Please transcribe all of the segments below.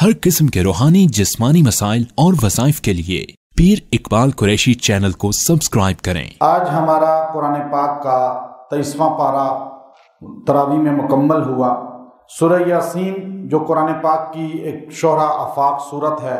ہر قسم کے روحانی جسمانی مسائل اور وظائف کے لیے پیر اقبال قریشی چینل کو سبسکرائب کریں۔ آج ہمارا قرآن پاک کا 23واں پارہ تراویح میں مکمل ہوا۔ سورہ یاسین جو قرآن پاک کی ایک شعرا آفاق صورت ہے،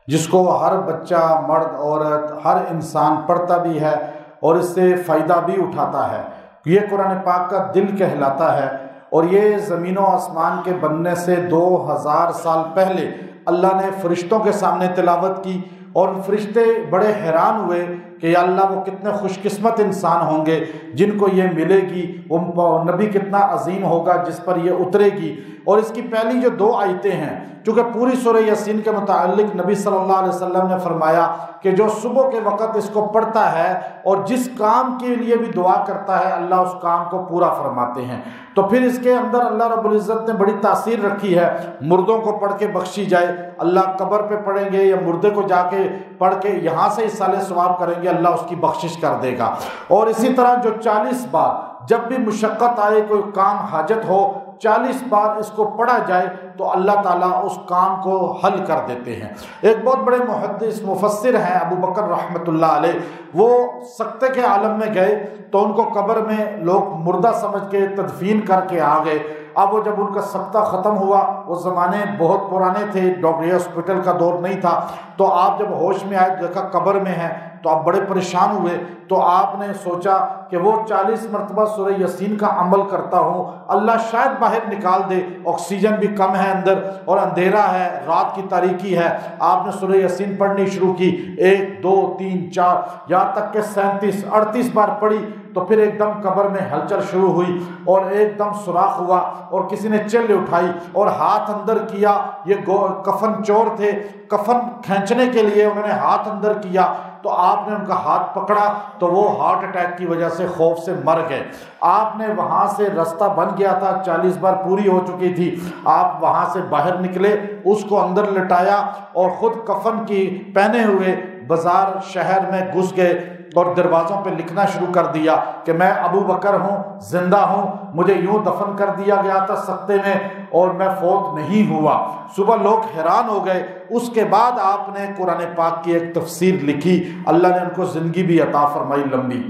جس کو ہر بچہ، مرد، عورت، ہر انسان پڑھتا بھی ہے اور اس سے فائدہ بھی اٹھاتا ہے۔ یہ قرآن پاک کا دل کہلاتا ہے، اور یہ زمین و آسمان کے بننے سے 2000 سال پہلے اللہ نے فرشتوں کے سامنے تلاوت کی، اور فرشتے بڑے حیران ہوئے کہ یا اللہ وہ کتنے خوش قسمت انسان ہوں گے جن کو یہ ملے گی، وہ نبی کتنا عظیم ہوگا جس پر یہ اترے گی۔ اور اس کی پہلی جو 2 آیتیں ہیں، چونکہ پوری سورہ یاسین کے متعلق نبی صلی اللہ علیہ وسلم نے فرمایا کہ جو صبح کے وقت اس کو پڑھتا ہے اور جس کام کے لیے بھی دعا کرتا ہے، اللہ اس کام کو پورا فرماتے ہیں۔ تو پھر اس کے اندر اللہ رب العزت نے بڑی تاثیر رکھی ہے، مردوں کو پڑھ کے بخشی جائے، اللہ قبر پہ پڑھیں گے یا مردے کو جا کے پڑھ کے یہاں سے اصالِ ثواب کریں گے، اللہ اس کی بخشش کر دے گا۔ اور اسی طرح جو 40 بار جب بھی مشقت آئے، کوئی کام حاجت ہو، 40 بار اس کو پڑھا جائے تو اللہ تعالیٰ اس کام کو حل کر دیتے ہیں۔ ایک بہت بڑے محدث مفسر ہیں ابو بکر رحمۃ اللہ علیہ، وہ سکتے کے عالم میں گئے تو ان کو قبر میں لوگ مردہ سمجھ کے تدفین کر کے آ گئے۔ اب وہ جب ان کا سکتہ ختم ہوا، وہ زمانے بہت پرانے تھے، ڈاکٹری ہاسپٹل کا دور نہیں تھا، تو آپ جب ہوش میں آئے دیکھا قبر میں ہے تو آپ بڑے پریشان ہوئے۔ تو آپ نے سوچا کہ وہ 40 مرتبہ سورہ یاسین کا عمل کرتا ہوں، اللہ شاید باہر نکال دے، آکسیجن بھی کم ہے اندر اور اندھیرا ہے، رات کی تاریکی ہے۔ آپ نے سورہ یاسین پڑھنی شروع کی، 1 2 3 4 یہاں تک کہ 37 38 بار پڑھی۔ تو پھر ایک دم قبر میں ہلچل شروع ہوئی اور ایک دم سوراخ ہوا اور کسی نے چل اٹھائی اور ہاتھ اندر کیا۔ یہ کفن چور تھے، کفن کھینچنے کے لیے انہوں نے ہاتھ اندر کیا، تو آپ نے ان کا ہاتھ پکڑا تو وہ ہارٹ اٹیک کی وجہ سے خوف سے مر گئے۔ آپ نے وہاں سے رستہ بن گیا تھا، 40 بار پوری ہو چکی تھی، آپ وہاں سے باہر نکلے، اس کو اندر لٹایا اور خود کفن کی پہنے ہوئے بازار شہر میں گھس گئے اور دروازوں پہ لکھنا شروع کر دیا کہ میں ابو بکر ہوں، زندہ ہوں، مجھے یوں دفن کر دیا گیا تھا سکتے میں اور میں فوت نہیں ہوا۔ صبح لوگ حیران ہو گئے۔ اس کے بعد آپ نے قرآن پاک کی ایک تفسیر لکھی، اللہ نے ان کو زندگی بھی عطا فرمائی لمبی۔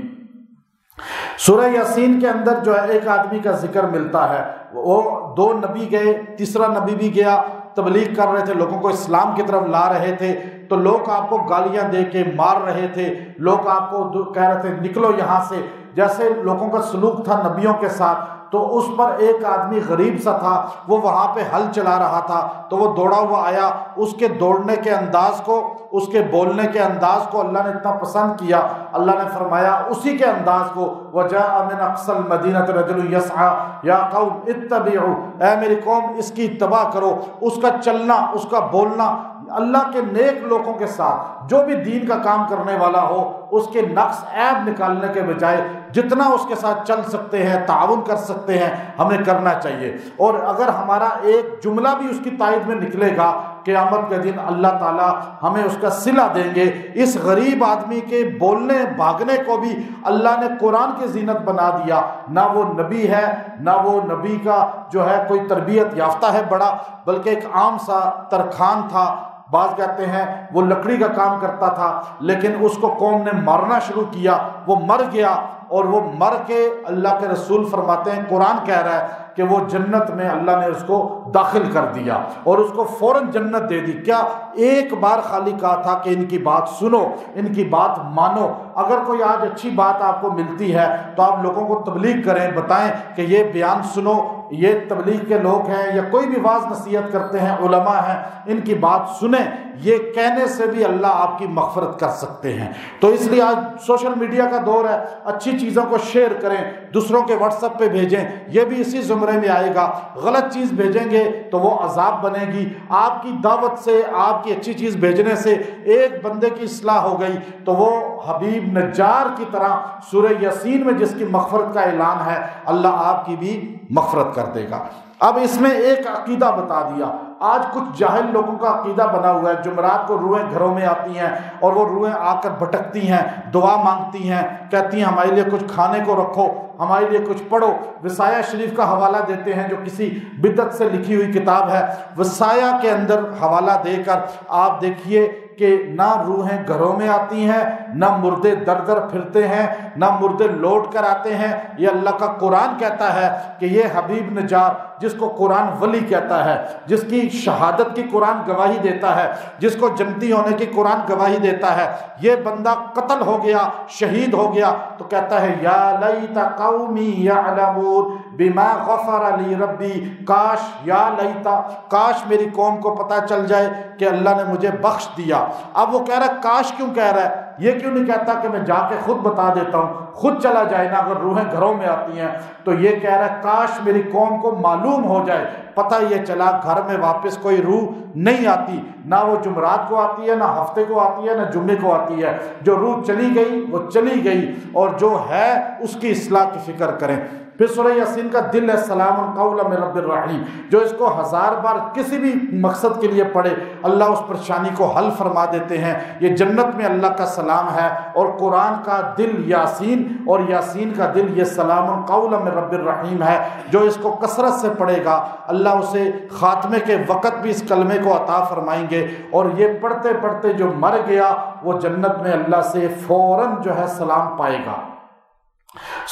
سورہ یاسین کے اندر جو ہے ایک آدمی کا ذکر ملتا ہے، وہ 2 نبی گئے، تیسرا نبی بھی گیا، تبلیغ کر رہے تھے، لوگوں کو اسلام کی طرف لا رہے تھے، تو لوگ آپ کو گالیاں دے کے مار رہے تھے، لوگ آپ کو کہہ رہے تھے نکلو یہاں سے، جیسے لوگوں کا سلوک تھا نبیوں کے ساتھ۔ تو اس پر ایک آدمی غریب سا تھا، وہ وہاں پہ ہل چلا رہا تھا، تو وہ دوڑا ہوا آیا، اس کے دوڑنے کے انداز کو، اس کے بولنے کے انداز کو اللہ نے اتنا پسند کیا، اللہ نے فرمایا اسی کے انداز کو وَجَاءَ مِنْ أَقْصَى الْمَدِينَةِ رَجُلٌ يَسْعَىٰ يَا قَوْمِ اتَّبِعُوا، اے میری قوم اس کی اتباع کرو۔ اس کا چلنا، اس کا بولنا اللہ کے نیک لوگوں کے ساتھ، جو بھی دین کا کام کرنے والا ہو، اس کے نقص عیب نکالنے کے بجائے جتنا اس کے ساتھ چل سکتے ہیں، تعاون کر سکتے ہیں، ہمیں کرنا چاہیے۔ اور اگر ہمارا ایک جملہ بھی اس کی تائید میں نکلے گا، قیامت کے دن اللہ تعالیٰ ہمیں اس کا صلہ دیں گے۔ اس غریب آدمی کے بولنے بھاگنے کو بھی اللہ نے قرآن کی زینت بنا دیا۔ نہ وہ نبی ہے، نہ وہ نبی کا جو ہے کوئی تربیت یافتہ ہے بڑا، بلکہ ایک عام سا ترخان تھا۔ بعض کہتے ہیں وہ لکڑی کا کام کرتا تھا، لیکن اس کو قوم نے مارنا شروع کیا، وہ مر گیا، اور وہ مر کے اللہ کے رسول فرماتے ہیں، قرآن کہہ رہا ہے کہ وہ جنت میں اللہ نے اس کو داخل کر دیا اور اس کو فوراً جنت دے دی۔ کیا ایک بار خالی کہا تھا کہ ان کی بات سنو، ان کی بات مانو۔ اگر کوئی آج اچھی بات آپ کو ملتی ہے تو آپ لوگوں کو تبلیغ کریں، بتائیں کہ یہ بیان سنو، یہ تبلیغ کے لوگ ہیں یا کوئی بھی واعظ نصیحت کرتے ہیں، علماء ہیں، ان کی بات سنیں۔ یہ کہنے سے بھی اللہ آپ کی مغفرت کر سکتے ہیں۔ تو اس لیے آج سوشل میڈیا کا دور ہے، اچھی چیزوں کو شیئر کریں، دوسروں کے واٹس ایپ پہ بھیجیں، یہ بھی اسی زمرے میں آئے گا۔ غلط چیز بھیجیں گے تو وہ عذاب بنے گی۔ آپ کی دعوت سے، آپ کی اچھی چیز بھیجنے سے ایک بندے کی اصلاح ہو گئی تو وہ حبیب نجار کی طرح سورہ یاسین میں جس کی مغفرت کا اعلان ہے، اللہ آپ کی بھی مغفرت کر دے گا۔ اب اس میں ایک عقیدہ بتا دیا۔ آج کچھ جاہل لوگوں کا عقیدہ بنا ہوا ہے، جمعرات کو روحیں گھروں میں آتی ہیں اور وہ روحیں آ کر بھٹکتی ہیں، دعا مانگتی ہیں، کہتی ہیں ہمارے لیے کچھ کھانے کو رکھو، ہمارے لیے کچھ پڑھو۔ وصایہ شریف کا حوالہ دیتے ہیں جو کسی بدعت سے لکھی ہوئی کتاب ہے، وصایہ کے اندر حوالہ دے کر آپ دیکھیے کہ نہ روحیں گھروں میں آتی ہیں، نہ مردے در در پھرتے ہیں، نہ مردے لوٹ کر آتے ہیں۔ یہ اللہ کا قرآن کہتا ہے کہ یہ حبیب نجار جس کو قرآن ولی کہتا ہے، جس کی شہادت کی قرآن گواہی دیتا ہے، جس کو جنتی ہونے کی قرآن گواہی دیتا ہے، یہ بندہ قتل ہو گیا، شہید ہو گیا تو کہتا ہے یا لیت قومی یعلمون بما غفر لی ربی، کاش یا لیتا، کاش میری قوم کو پتہ چل جائے کہ اللہ نے مجھے بخش دیا۔ اب وہ کہہ رہا ہے کاش کیوں کہہ رہا ہے، یہ کیوں نہیں کہتا کہ میں جا کے خود بتا دیتا ہوں، خود چلا جائے نا اگر روحیں گھروں میں آتی ہیں، تو یہ کہہ رہا ہے کاش میری قوم کو معلوم ہو جائے، پتہ یہ چلا گھر میں واپس کوئی روح نہیں آتی، نہ وہ جمعرات کو آتی ہے، نہ ہفتے کو آتی ہے، نہ جمعے کو آتی ہے۔ جو روح چلی گئی وہ چلی گئی، اور جو ہے اس کی اصلاح کی فکر کریں۔ پھر سورہ یاسین کا دل ہے سلام قولا من رب الرحیم، جو اس کو 1000 بار کسی بھی مقصد کے لیے پڑھے اللہ اس پریشانی کو حل فرما دیتے ہیں۔ یہ جنت میں اللہ کا سلام ہے، اور قرآن کا دل یاسین اور یاسین کا دل یہ سلام قولا من رب الرحیم ہے۔ جو اس کو کثرت سے پڑھے گا اللہ اسے خاتمے کے وقت بھی اس کلمے کو عطا فرمائیں گے، اور یہ پڑھتے پڑھتے جو مر گیا وہ جنت میں اللہ سے فوراً جو ہے سلام پائے گا۔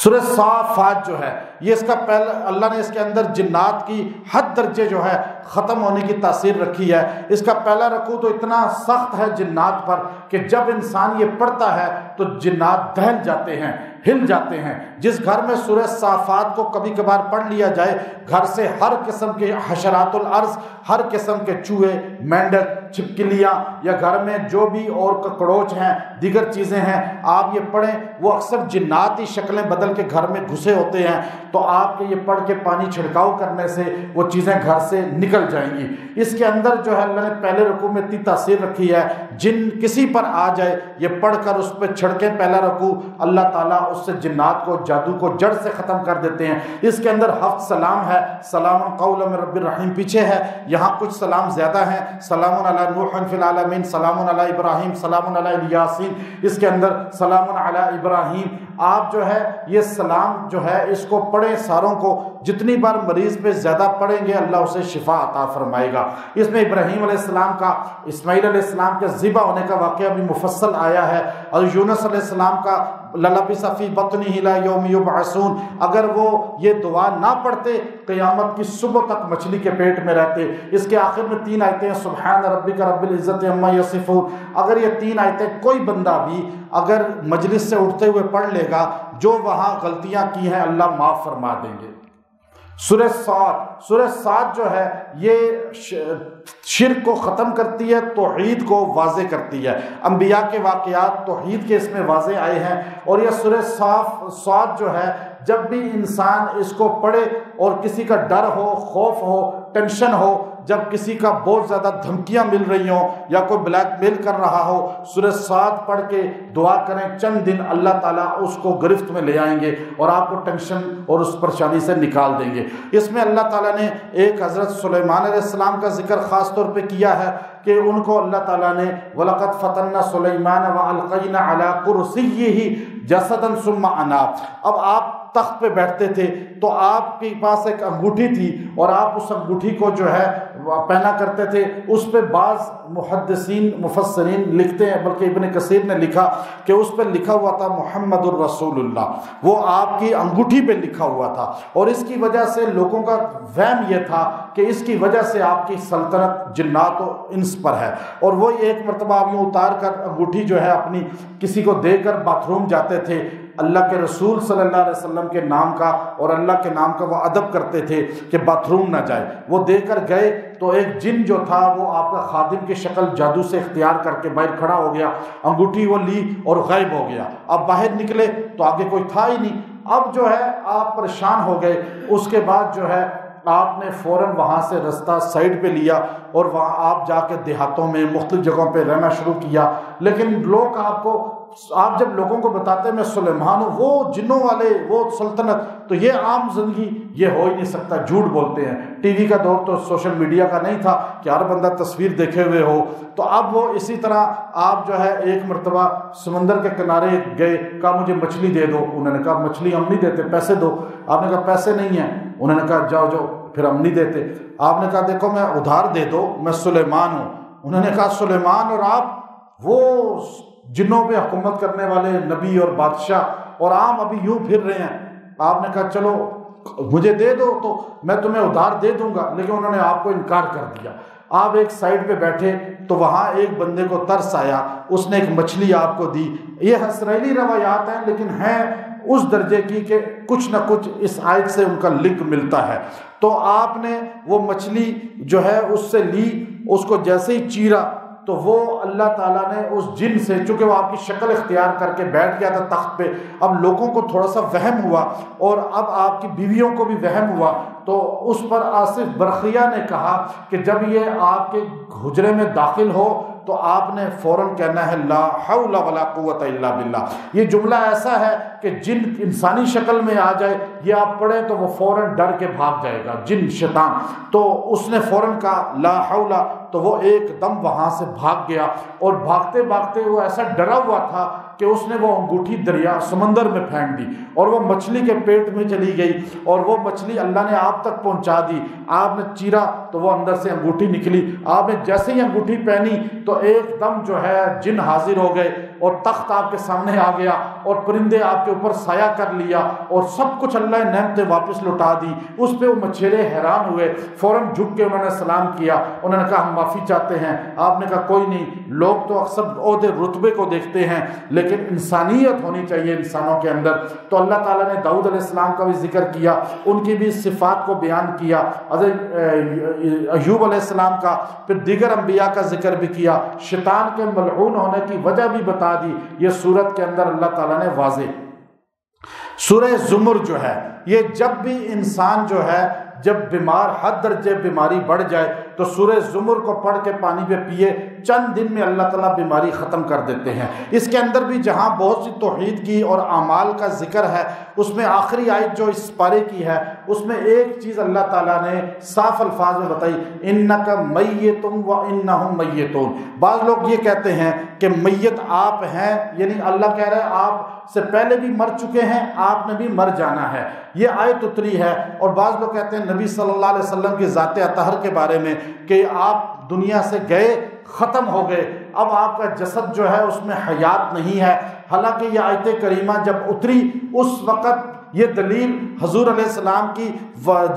سورہ صافات جو ہے یہ اس کا پہلا، اللہ نے اس کے اندر جنات کی حد درجے جو ہے ختم ہونے کی تاثیر رکھی ہے۔ اس کا پہلا رکوع تو اتنا سخت ہے جنات پر کہ جب انسان یہ پڑھتا ہے تو جنات دہل جاتے ہیں، ہل جاتے ہیں۔ جس گھر میں سورہ صافات کو کبھی کبھار پڑھ لیا جائے، گھر سے ہر قسم کے حشرات الارض، ہر قسم کے چوہے، مینڈک، چھپکلیاں، یا گھر میں جو بھی اور ککڑوچ ہیں، دیگر چیزیں ہیں، آپ یہ پڑھیں، وہ اکثر جناتی شکلیں بدل کے گھر میں گھسے ہوتے ہیں، تو آپ کے یہ پڑھ کے پانی چھڑکاؤ کرنے سے وہ چیزیں گھر سے نکل جائیں گی۔ اس کے اندر جو ہے اللہ نے پہلے رکوع میں اتنی تاثیر رکھی ہے، جن کسی پر آ جائے یہ پڑھ کر اس پہ چھڑکیں پہلا رکوع، اللہ تعالیٰ اس سے جنات کو، جادو کو جڑ سے ختم کر دیتے ہیں۔ اس کے اندر 7 سلام ہے، سلام قولا من رب الرحیم پیچھے ہے، یہاں کچھ سلام زیادہ ہیں، سلام علی نوح فی العالمین، سلام علی ابراہیم، سلام علی یاسین، اس کے اندر سلام علی ابراہیم۔ آپ جو ہے یہ سلام جو ہے اس کو پڑھیں ساروں کو، جتنی بار مریض پہ زیادہ پڑھیں گے اللہ اسے شفا عطا فرمائے گا۔ اس میں ابراہیم علیہ السلام کا، اسماعیل علیہ السلام کے ذبح ہونے کا واقعہ بھی مفصل آیا ہے، اور یونس علیہ السلام کا للبث فی بطنہ الی یوم یبعثون، اگر وہ یہ دعا نہ پڑھتے قیامت کی صبح تک مچھلی کے پیٹ میں رہتے۔ اس کے آخر میں 3 آیتیں، سبحان ربک رب العزت عما یصفون، اگر یہ 3 آیتیں کوئی بندہ بھی اگر مجلس سے اٹھتے ہوئے پڑھ لے گا، جو وہاں غلطیاں کی ہیں اللہ معاف فرما دیں گے۔ سورہ صاد جو ہے یہ شرک کو ختم کرتی ہے، توحید کو واضح کرتی ہے۔ انبیاء کے واقعات توحید کے اس میں واضح آئے ہیں، اور یہ سورہ صاد جو ہے جب بھی انسان اس کو پڑھے اور کسی کا ڈر ہو، خوف ہو، ٹینشن ہو، جب کسی کا بہت زیادہ دھمکیاں مل رہی ہوں یا کوئی بلیک میل کر رہا ہو، سورہ صاد پڑھ کے دعا کریں، چند دن اللہ تعالیٰ اس کو گرفت میں لے آئیں گے اور آپ کو ٹینشن اور اس پریشانی سے نکال دیں گے۔ اس میں اللہ تعالیٰ نے ایک حضرت سلیمان علیہ السلام کا ذکر خاص طور پہ کیا ہے کہ ان کو اللہ تعالیٰ نے وَلَقَدْ فَتَنَّا سُلَيْمَانَ وَأَلْقَيْنَا عَلَىٰ كُرْسِيِّهِ جَسَدًا ثُمَّ أَنَابَ۔ اب آپ تخت پہ بیٹھتے تھے تو آپ کے پاس ایک انگوٹھی تھی، اور آپ اس انگوٹھی کو جو ہے پہنا کرتے تھے۔ اس پہ بعض محدثین مفسرین لکھتے ہیں، بلکہ ابن کثیر نے لکھا کہ اس پہ لکھا ہوا تھا محمد الرسول اللہ، وہ آپ کی انگوٹھی پہ لکھا ہوا تھا، اور اس کی وجہ سے لوگوں کا وہم یہ تھا کہ اس کی وجہ سے آپ کی سلطنت جنات و انس پر ہے۔ اور وہ ایک مرتبہ آپ یوں اتار کر انگوٹھی جو ہے اپنی کسی کو دے کر باتھ روم جاتے تھے، اللہ کے رسول صلی اللہ علیہ وسلم کے نام کا اور اللہ کے نام کا وہ ادب کرتے تھے کہ باتھ روم نہ جائے۔ وہ دے کر گئے تو ایک جن جو تھا وہ آپ کا خادم کی شکل جادو سے اختیار کر کے باہر کھڑا ہو گیا، انگوٹھی وہ لی اور غائب ہو گیا۔ اب باہر نکلے تو آگے کوئی تھا ہی نہیں۔ اب جو ہے آپ پریشان ہو گئے۔ اس کے بعد جو ہے آپ نے فوراً وہاں سے رستہ سائڈ پہ لیا اور وہاں آپ جا کے دیہاتوں میں مختلف جگہوں پہ رہنا شروع کیا، لیکن لوگ آپ کو آپ جب لوگوں کو بتاتے ہیں میں سلیمان ہوں، وہ جنوں والے، وہ سلطنت، تو یہ عام زندگی یہ ہو ہی نہیں سکتا، جھوٹ بولتے ہیں۔ ٹی وی کا دور تو سوشل میڈیا کا نہیں تھا کہ ہر بندہ تصویر دیکھے ہوئے ہو، تو اب وہ اسی طرح آپ جو ہے ایک مرتبہ سمندر کے کنارے گئے، کہا مجھے مچھلی دے دو، انہوں نے کہا مچھلی ہم نہیں دیتے، پیسے دو۔ آپ نے کہا پیسے نہیں ہیں، انہوں نے کہا جاؤ جاؤ، پھر ہم نہیں دیتے۔ آپ نے کہا دیکھو میں ادھار دے دو، میں سلیمان ہوں۔ انہوں نے کہا سلیمان اور آپ وہ جنوں پہ حکومت کرنے والے نبی اور بادشاہ، اور عام ابھی یوں پھر رہے ہیں۔ آپ نے کہا چلو مجھے دے دو تو میں تمہیں ادھار دے دوں گا، لیکن انہوں نے آپ کو انکار کر دیا۔ آپ ایک سائڈ پہ بیٹھے تو وہاں ایک بندے کو ترس آیا، اس نے ایک مچھلی آپ کو دی۔ یہ اسرائیلی روایات ہیں لیکن ہیں اس درجے کی کہ کچھ نہ کچھ اس آیت سے ان کا لنک ملتا ہے۔ تو آپ نے وہ مچھلی جو ہے اس سے لی، اس کو جیسے ہی چیرا تو وہ اللہ تعالیٰ نے اس جن سے، چونکہ وہ آپ کی شکل اختیار کر کے بیٹھ گیا تھا تخت پہ، اب لوگوں کو تھوڑا سا وہم ہوا اور اب آپ کی بیویوں کو بھی وہم ہوا، تو اس پر آصف برقیہ نے کہا کہ جب یہ آپ کے حجرے میں داخل ہو تو آپ نے فوراً کہنا ہے لا حول ولا قوت الا باللہ۔ یہ جملہ ایسا ہے کہ جن انسانی شکل میں آ جائے یہ آپ پڑھیں تو وہ فوراً ڈر کے بھاگ جائے گا، جن شیطان۔ تو اس نے فوراً کہا لا حول، تو وہ ایک دم وہاں سے بھاگ گیا، اور بھاگتے بھاگتے وہ ایسا ڈرا ہوا تھا کہ اس نے وہ انگوٹھی دریا سمندر میں پھینک دی، اور وہ مچھلی کے پیٹ میں چلی گئی، اور وہ مچھلی اللہ نے آپ تک پہنچا دی۔ آپ نے چیرا تو وہ اندر سے انگوٹھی نکلی، آپ نے جیسے ہی انگوٹھی پہنی تو ایک دم جو ہے جن حاضر ہو گئے، اور تخت آپ کے سامنے آ گیا، اور پرندے آپ کے اوپر سایہ کر لیا، اور سب کچھ اللہ نے نعمتیں واپس لوٹا دی۔ اس پہ وہ مچھیرے حیران ہوئے، فوراً جھک کے انہوں نے سلام کیا، انہوں نے کہا ہم معافی چاہتے ہیں۔ آپ نے کہا کوئی نہیں، لوگ تو اکثر عہدے رتبے کو دیکھتے ہیں لیکن انسانیت ہونی چاہیے انسانوں کے اندر۔ تو اللہ تعالیٰ نے داؤد علیہ السلام کا بھی ذکر کیا، ان کی بھی صفات کو بیان کیا، حضرت ایوب علیہ السلام کا، پھر دیگر انبیاء کا ذکر بھی کیا، شیطان کے ملعون ہونے کی وجہ بھی بتا دی۔ یہ سورت کے اندر اللہ تعالیٰ نے واضح۔ سورہ زمر جو ہے، یہ جب بھی انسان جو ہے جب بیمار حد درجے بیماری بڑھ جائے تو سورہ زمر کو پڑھ کے پانی پہ پیے، چند دن میں اللہ تعالیٰ بیماری ختم کر دیتے ہیں۔ اس کے اندر بھی جہاں بہت سی توحید کی اور اعمال کا ذکر ہے، اس میں آخری آیت جو اس پارے کی ہے اس میں ایک چیز اللہ تعالیٰ نے صاف الفاظ میں بتائی، انک میت و انہم میتون۔ بعض لوگ یہ کہتے ہیں کہ میت آپ ہیں، یعنی اللہ کہہ رہا ہے آپ سے پہلے بھی مر چکے ہیں، آپ نے بھی مر جانا ہے، یہ آیت اتری ہے۔ اور بعض لوگ کہتے ہیں نبی صلی اللہ علیہ وسلم کی ذات اطہر کے بارے میں کہ آپ دنیا سے گئے، ختم ہو گئے، اب آپ کا جسد جو ہے اس میں حیات نہیں ہے۔ حالانکہ یہ آیت کریمہ جب اتری اس وقت یہ دلیل حضور علیہ السلام کی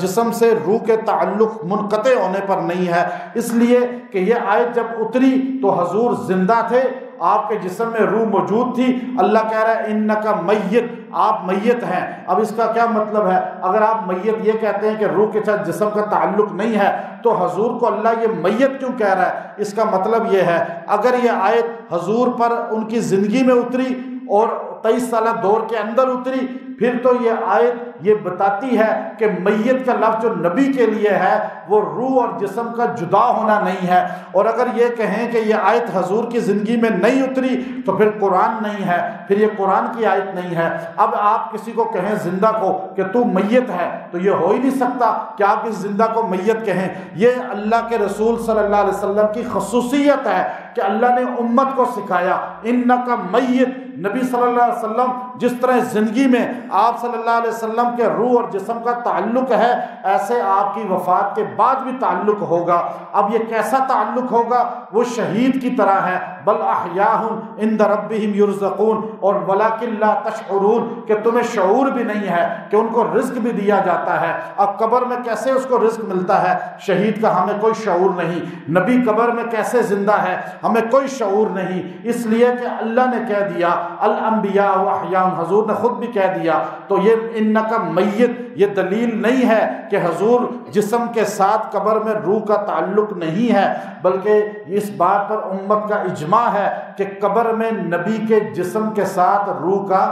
جسم سے روح کے تعلق منقطع ہونے پر نہیں ہے، اس لیے کہ یہ آیت جب اتری تو حضور زندہ تھے، آپ کے جسم میں روح موجود تھی۔ اللہ کہہ رہا ہے انکا میت، آپ میت ہیں۔ اب اس کا کیا مطلب ہے؟ اگر آپ میت یہ کہتے ہیں کہ روح کے ساتھ جسم کا تعلق نہیں ہے تو حضور کو اللہ یہ میت کیوں کہہ رہا ہے؟ اس کا مطلب یہ ہے اگر یہ آیت حضور پر ان کی زندگی میں اتری اور 23 سالہ دور کے اندر اتری، پھر تو یہ آیت یہ بتاتی ہے کہ میت کا لفظ جو نبی کے لیے ہے وہ روح اور جسم کا جدا ہونا نہیں ہے۔ اور اگر یہ کہیں کہ یہ آیت حضور کی زندگی میں نہیں اتری تو پھر قرآن نہیں ہے، پھر یہ قرآن کی آیت نہیں ہے۔ اب آپ کسی کو کہیں زندہ کو کہ تو میت ہے تو یہ ہو ہی نہیں سکتا کہ آپ اس زندہ کو میت کہیں۔ یہ اللہ کے رسول صلی اللہ علیہ وسلم کی خصوصیت ہے کہ اللہ نے امت کو سکھایا انکا میت۔ نبی صلی اللہ علیہ وسلم جس طرح زندگی میں آپ صلی اللہ علیہ وسلم کے روح اور جسم کا تعلق ہے، ایسے آپ کی وفات کے بعد بھی تعلق ہوگا۔ اب یہ کیسا تعلق ہوگا؟ وہ شہید کی طرح ہے، بل احیاء عند ربہم یرزقون، اور ولکن لا تشعرون، کہ تمہیں شعور بھی نہیں ہے کہ ان کو رزق بھی دیا جاتا ہے۔ اب قبر میں کیسے اس کو رزق ملتا ہے؟ شہید کا ہمیں کوئی شعور نہیں۔ نبی قبر میں کیسے زندہ ہے؟ ہمیں کوئی شعور نہیں، اس لیے کہ اللہ نے کہہ دیا الانبیاء احیاء، حضور نے خود بھی کہہ دیا۔ تو یہ انکا میت یہ دلیل نہیں ہے کہ حضور جسم کے ساتھ قبر میں روح کا تعلق نہیں ہے، بلکہ اس بات پر امت کا اجماع ہے کہ قبر میں نبی کے جسم کے ساتھ روح کا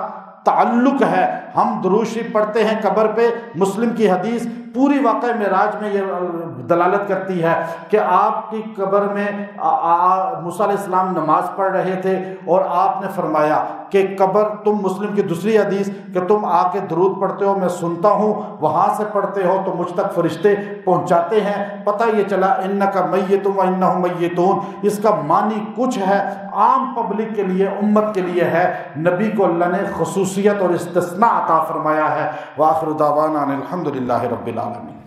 تعلق ہے۔ ہم درود شریف پڑھتے ہیں قبر پہ، مسلم کی حدیث پوری واقعہ معراج میں یہ دلالت کرتی ہے کہ آپ کی قبر میں موسیٰ علیہ السلام نماز پڑھ رہے تھے اور آپ نے فرمایا کہ قبر، تم مسلم کی دوسری حدیث کہ تم آ کے درود پڑھتے ہو، میں سنتا ہوں، وہاں سے پڑھتے ہو تو مجھ تک فرشتے پہنچاتے ہیں۔ پتہ یہ چلا انک میت و انہم میتون، اس کا معنی کچھ ہے، عام پبلک کے لیے، امت کے لیے ہے، نبی کو اللہ نے خصوصیت اور استثناء عطا فرمایا ہے۔ وآخر دعوانا ان الحمد للہ رب العالمین۔